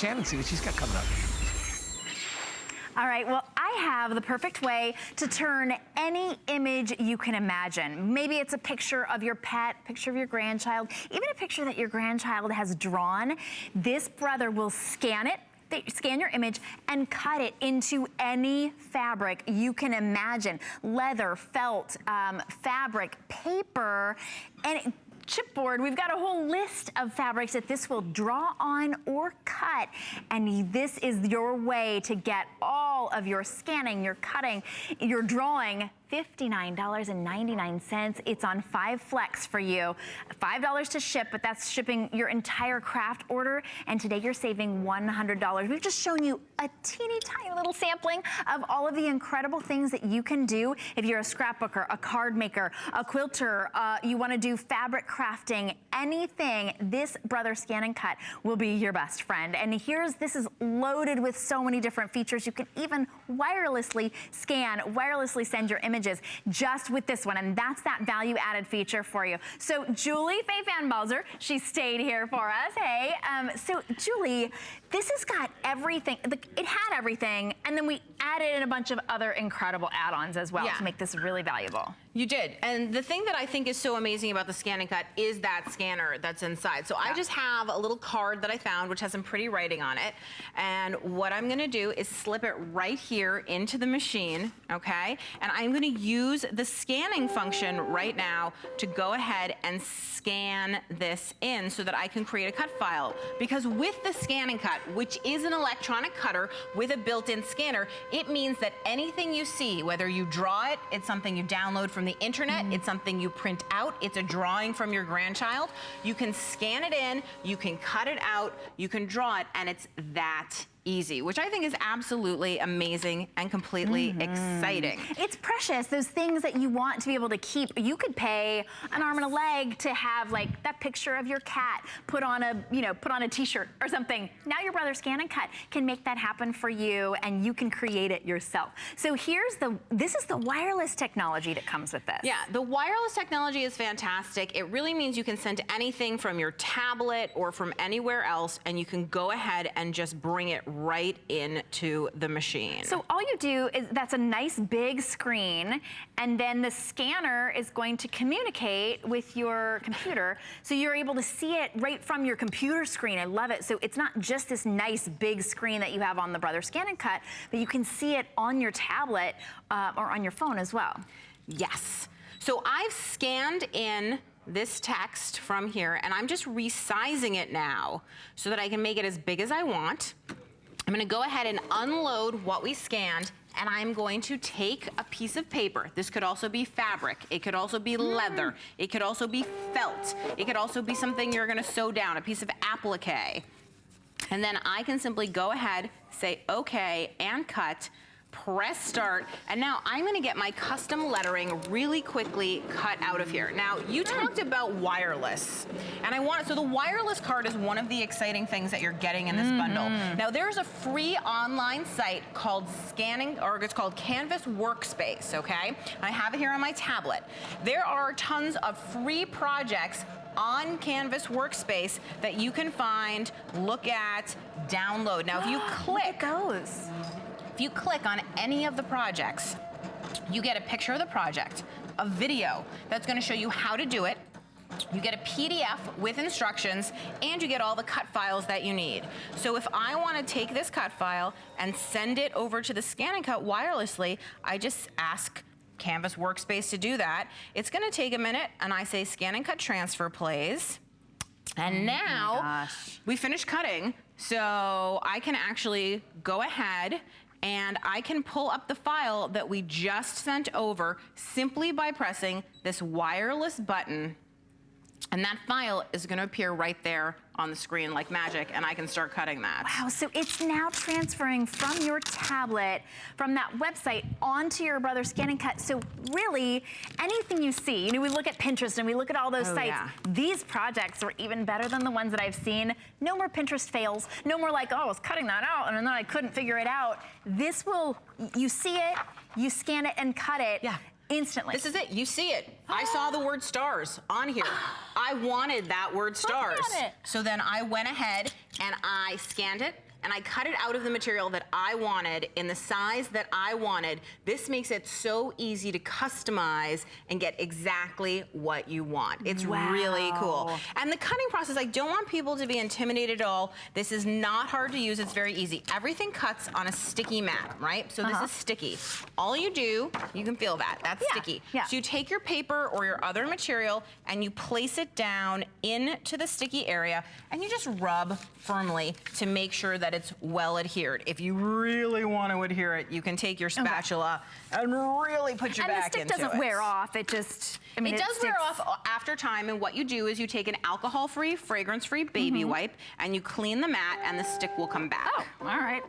Shannon, see what she's got coming up. All right, well, I have the perfect way to turn any image you can imagine. Maybe it's a picture of your pet, picture of your grandchild, even a picture that your grandchild has drawn. This brother will scan it, scan your image and cut it into any fabric you can imagine. Leather, felt, fabric, paper, and chipboard. We've got a whole list of fabrics that this will draw on or cut, and this is your way to get all of your scanning, your cutting, your drawing, $59.99. It's on 5 flex for you. $5 to ship, but that's shipping your entire craft order, and today you're saving $100. We've just shown you a teeny tiny little sampling of all of the incredible things that you can do if you're a scrapbooker, a card maker, a quilter, you want to do fabric crafting, anything. This Brother Scan and Cut will be your best friend. And this is loaded with so many different features. You can even wirelessly scan, wirelessly send your images just with this one, and that's that value added feature for you. So Julie Faye Van Balzer, she stayed here for us. Hey, so Julie, this has got everything. It had everything, and then we added in a bunch of other incredible add-ons as well to make this really valuable. You did, and the thing that I think is so amazing about the Scan and Cut is that scanner that's inside. So I just have a little card that I found which has some pretty writing on it, and what I'm gonna do is slip it right here into the machine, okay? And I'm gonna use the scanning function right now to go ahead and scan this in so that I can create a cut file. Because with the Scan and Cut, which is an electronic cutter with a built-in scanner, it means that anything you see, whether you draw it, it's something you download from the internet, it's something you print out, it's a drawing from your grandchild, you can scan it in, you can cut it out, you can draw it, and it's that easy, which I think is absolutely amazing and completely exciting. It's precious, those things that you want to be able to keep. You could pay an arm and a leg to have like that picture of your cat put on a, put on a t-shirt or something. Now your Brother Scan and Cut can make that happen for you, and you can create it yourself. So this is the wireless technology that comes with this. Yeah, the wireless technology is fantastic. It really means you can send anything from your tablet or from anywhere else, and you can go ahead and just bring it right into the machine. So all you do is, that's a nice big screen, and then the scanner is going to communicate with your computer, so you're able to see it right from your computer screen. I love it. So it's not just this nice big screen that you have on the Brother Scan and Cut, but you can see it on your tablet or on your phone as well. Yes. So I've scanned in this text from here, and I'm just resizing it now so that I can make it as big as I want. I'm gonna go ahead and unload what we scanned, and I'm going to take a piece of paper. This could also be fabric. It could also be leather. It could also be felt. It could also be something you're gonna sew down, a piece of applique. And then I can simply go ahead, say okay, and cut, press start, and now I'm gonna get my custom lettering really quickly cut out of here. Now, you talked about wireless, and so the wireless card is one of the exciting things that you're getting in this bundle. Now, there's a free online site called it's called Canvas Workspace, okay? I have it here on my tablet. There are tons of free projects on Canvas Workspace that you can find, look at, download. Now, if you click, if you click on any of the projects, you get a picture of the project, a video that's gonna show you how to do it, you get a PDF with instructions, and you get all the cut files that you need. So if I wanna take this cut file and send it over to the Scan and Cut wirelessly, I just ask Canvas Workspace to do that. It's gonna take a minute, and I say Scan and Cut transfer, please. And now we finished cutting, so I can actually go ahead and I can pull up the file that we just sent over simply by pressing this wireless button, and that file is gonna appear right there on the screen like magic, and I can start cutting that. Wow, so it's now transferring from your tablet, from that website, onto your Brother Scan and Cut. So really, anything you see, we look at Pinterest and we look at all those sites, these projects are even better than the ones that I've seen. No more Pinterest fails, no more like, oh, I was cutting that out and then I couldn't figure it out. This will, you see it, you scan it and cut it. Instantly. This is it, you see it. I saw the word stars on here. I wanted that word stars. So then I went ahead and I scanned it and I cut it out of the material that I wanted in the size that I wanted, this makes it so easy to customize and get exactly what you want. It's really cool. And the cutting process, I don't want people to be intimidated at all. This is not hard to use, it's very easy. Everything cuts on a sticky mat, right? So this is sticky. All you do, you can feel that, that's sticky. So you take your paper or your other material and you place it down into the sticky area and you just rub firmly to make sure that it's well adhered. If you really want to adhere it, you can take your spatula and really put your back into it. And the stick doesn't wear off, it just, I mean, it does wear off after time, and what you do is you take an alcohol-free, fragrance-free baby wipe and you clean the mat and the stick will come back. Oh, all right.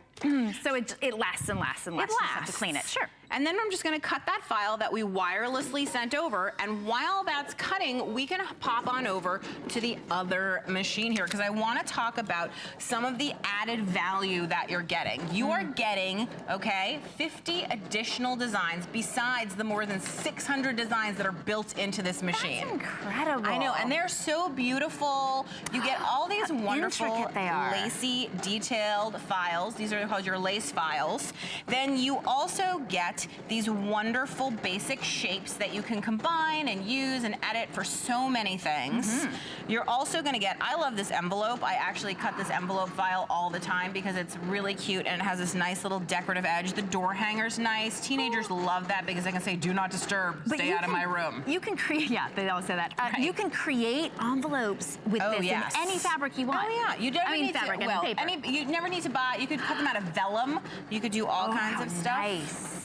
So it lasts and lasts and lasts. You just have to clean it, sure. And then I'm just gonna cut that file that we wirelessly sent over, and while that's cutting, we can pop on over to the other machine here, because I wanna talk about some of the added value that you're getting. You are getting, okay, 50 additional designs besides the more than 600 designs that are built into this machine. That's incredible. I know, and they're so beautiful. You get all these wonderful, lacy, detailed files. These are called your lace files. Then you also get these wonderful basic shapes that you can combine and use and edit for so many things. You're also gonna get, I love this envelope. I actually cut this envelope file all the time because it's really cute and it has this nice little decorative edge. The door hanger's nice. Teenagers love that because they can say, do not disturb, stay out of my room. You can create, they always say that. You can create envelopes with this in any fabric you want. Oh yeah, you don't need fabric to, and paper. You never need to buy, you could cut them out of vellum. You could do all kinds of stuff. Nice.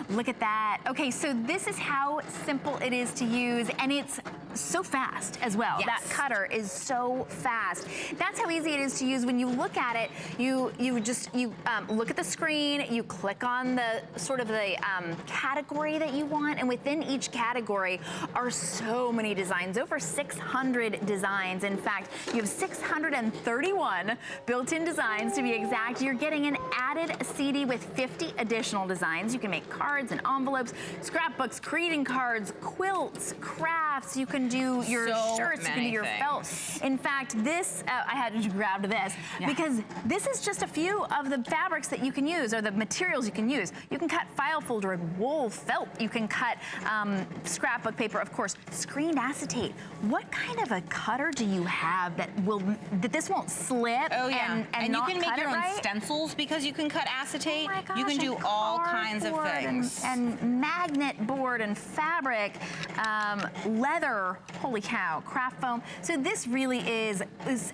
Look at that. Okay, so this is how simple it is to use, and it's so fast as well. That cutter is so fast. That's how easy it is to use. When you look at it, you look at the screen, you click on the sort of the category that you want, and within each category are so many designs, over 600 designs. In fact, you have 631 built-in designs to be exact. You're getting an added CD with 50 additional designs. You can make cards and envelopes, scrapbooks, greeting cards, quilts, crafts. You can do your shirts, you can do your felt. In fact, this, I had to grab this because this is just a few of the fabrics that you can use, or the materials you can use. You can cut file folder and wool felt. You can cut scrapbook paper, of course, screened acetate. What kind of a cutter do you have that this won't slip? Oh yeah, and you can make your own right? stencils because you can cut acetate. Oh my gosh, you can do all kinds of things. And magnet board and fabric, leather, holy cow, craft foam. So this really is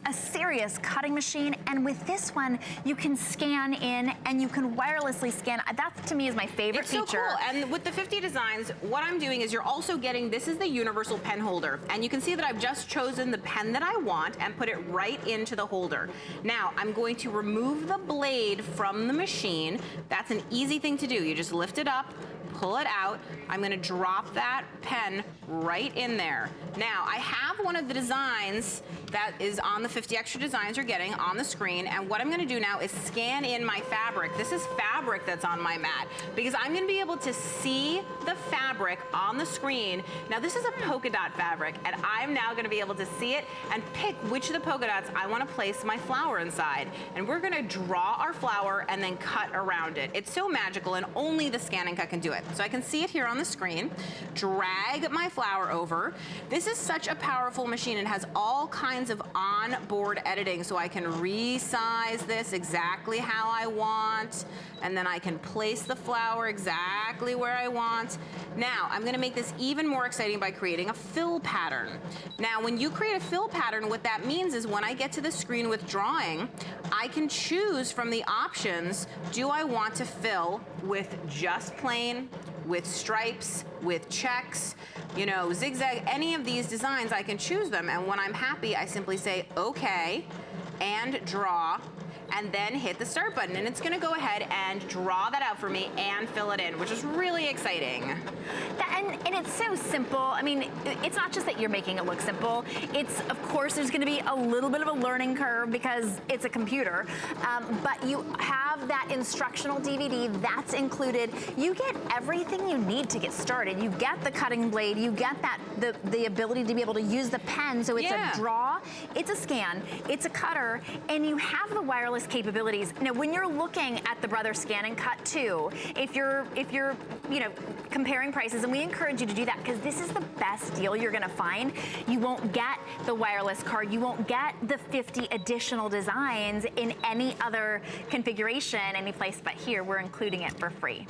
a serious cutting machine, and with this one, you can scan in and you can wirelessly scan. That to me is my favorite feature. It's so cool, and with the 50 designs, what I'm doing is you're also getting, this is the universal pen holder, and you can see that I've just chosen the pen that I want and put it right into the holder. Now, I'm going to remove the blade from the machine. That's an easy thing to do. You just lift it up, pull it out. I'm gonna drop that pen right in there. Now, I have one of the designs that is on the 50 extra designs you're getting on the screen, and what I'm gonna do now is scan in my fabric. This is fabric that's on my mat, because I'm gonna be able to see the fabric on the screen. Now, this is a polka dot fabric, and I'm now gonna be able to see it and pick which of the polka dots I wanna place my flower inside. And we're gonna draw our flower and then cut around it. It's so magical, and only the ScanNCut can do it. So I can see it here on the screen, drag my flower over. This is such a powerful machine. It has all kinds of onboard editing, so I can resize this exactly how I want, and then I can place the flower exactly where I want. Now, I'm gonna make this even more exciting by creating a fill pattern. Now, when you create a fill pattern, what that means is when I get to the screen with drawing, I can choose from the options, do I want to fill with just plain, with stripes, with checks, you know, zigzag, any of these designs, I can choose them. And when I'm happy, I simply say, okay, and draw, and then hit the start button, and it's gonna go ahead and draw that out for me and fill it in, which is really exciting. And it's so simple. I mean, it's not just that you're making it look simple. It's, of course, there's gonna be a little bit of a learning curve because it's a computer, but you have that instructional DVD, that's included. You get everything you need to get started. You get the cutting blade, you get that the ability to be able to use the pen, so it's a draw, it's a scan, it's a cutter, and you have the wireless wireless capabilities. Now, when you're looking at the Brother ScanNCut2, if you're comparing prices, and we encourage you to do that because this is the best deal you're gonna find. You won't get the wireless card. You won't get the 50 additional designs in any other configuration, any place but here. We're including it for free.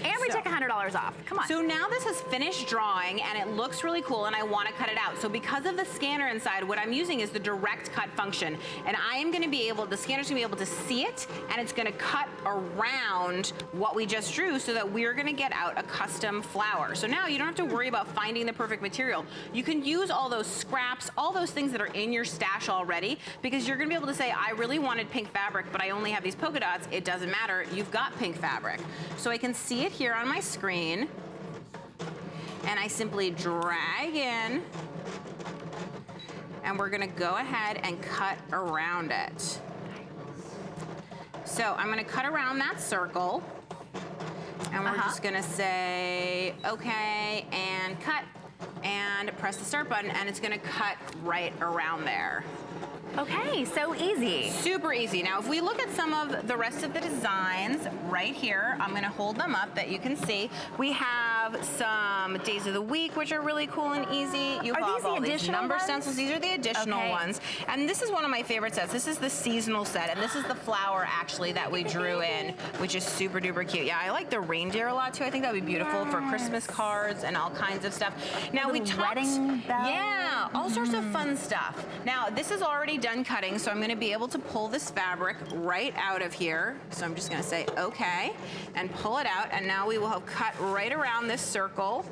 And we take $100 off. Come on. So now this has finished drawing and it looks really cool and I want to cut it out. So because of the scanner inside, what I'm using is the direct cut function. And I am going to be able, the scanner's going to be able to see it and it's going to cut around what we just drew so that we're going to get out a custom flower. So now you don't have to worry about finding the perfect material. You can use all those scraps, all those things that are in your stash already, because you're going to be able to say, I really wanted pink fabric, but I only have these polka dots. It doesn't matter. You've got pink fabric. So I can see it here on my screen, and I simply drag in, and we're gonna go ahead and cut around it. So I'm gonna cut around that circle, and we're just gonna say, okay, and cut, and press the start button, and it's gonna cut right around there. Okay, so easy. Super easy. Now, if we look at some of the rest of the designs right here, I'm gonna hold them up that you can see. We have some days of the week, which are really cool and easy. You have all these number stencils. These are the additional ones. And this is one of my favorite sets. This is the seasonal set, and this is the flower actually that we drew in, which is super duper cute. Yeah, I like the reindeer a lot too. I think that would be beautiful for Christmas cards and all kinds of stuff. Now we talked, yeah, all sorts of fun stuff. Now, this is already done cutting, so I'm going to be able to pull this fabric right out of here. So I'm just going to say okay and pull it out, and now we will have cut right around this circle.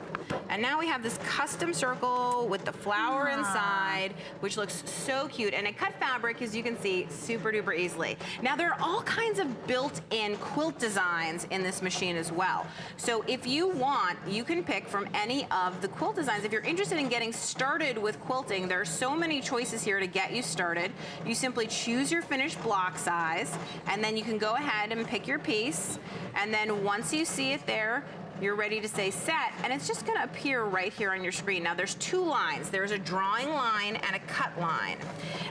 And now we have this custom circle with the flower inside, which looks so cute. And it cut fabric, as you can see, super duper easily. Now there are all kinds of built-in quilt designs in this machine as well. So if you want, you can pick from any of the quilt designs. If you're interested in getting started with quilting, there are so many choices here to get you started. You simply choose your finished block size, and then you can go ahead and pick your piece. And then once you see it there, you're ready to say set, and it's just gonna appear right here on your screen. Now there's two lines. There's a drawing line and a cut line.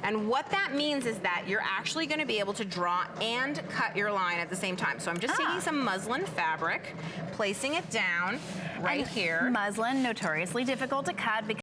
And what that means is that you're actually gonna be able to draw and cut your line at the same time. So I'm just taking some muslin fabric, placing it down right here. Muslin, notoriously difficult to cut because